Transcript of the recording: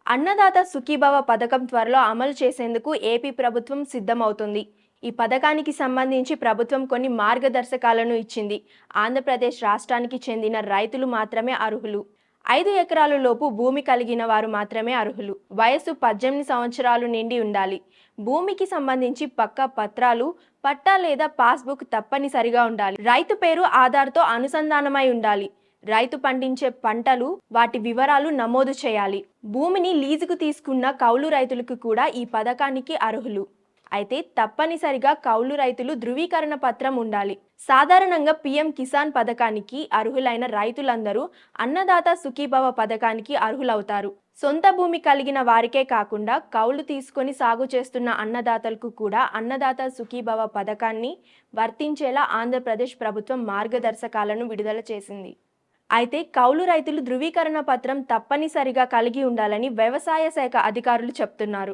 అన్నదాత సుఖీభవ పథకం త్వరలో అమలు చేసేందుకు ఏపీ ప్రభుత్వం సిద్ధమవుతుంది. ఈ పథకానికి సంబంధించి ప్రభుత్వం కొన్ని మార్గదర్శకాలను ఇచ్చింది. ఆంధ్రప్రదేశ్ రాష్ట్రానికి చెందిన రైతులు మాత్రమే అర్హులు. 5 ఎకరాల లోపు భూమి కలిగిన వారు మాత్రమే అర్హులు. వయస్సు 18 సంవత్సరాలు నిండి ఉండాలి. భూమికి సంబంధించి పక్కా పత్రాలు, పట్టా లేదా పాస్బుక్ తప్పనిసరిగా ఉండాలి. రైతు పేరు ఆధార్‌తో అనుసంధానమై ఉండాలి. రైతు పండించే పంటలు, వాటి వివరాలు నమోదు చేయాలి. భూమిని లీజుకు తీసుకున్న కౌలు రైతులకు కూడా ఈ పథకానికి అర్హులు. అయితే తప్పనిసరిగా కౌలు రైతులు ధృవీకరణ పత్రం ఉండాలి. సాధారణంగా పీఎం కిసాన్ పథకానికి అర్హులైన రైతులందరూ అన్నదాత సుఖీభవ పథకానికి అర్హులవుతారు. సొంత భూమి కలిగిన వారికే కాకుండా కౌలు తీసుకొని సాగు చేస్తున్న అన్నదాతలకు కూడా అన్నదాత సుఖీభవ పథకాన్ని వర్తించేలా ఆంధ్రప్రదేశ్ ప్రభుత్వం మార్గదర్శకాలను విడుదల చేసింది. అయితే కౌలు రైతులు ధృవీకరణ పత్రం తప్పనిసరిగా కలిగి ఉండాలని వ్యవసాయ శాఖ అధికారులు చెప్తున్నారు.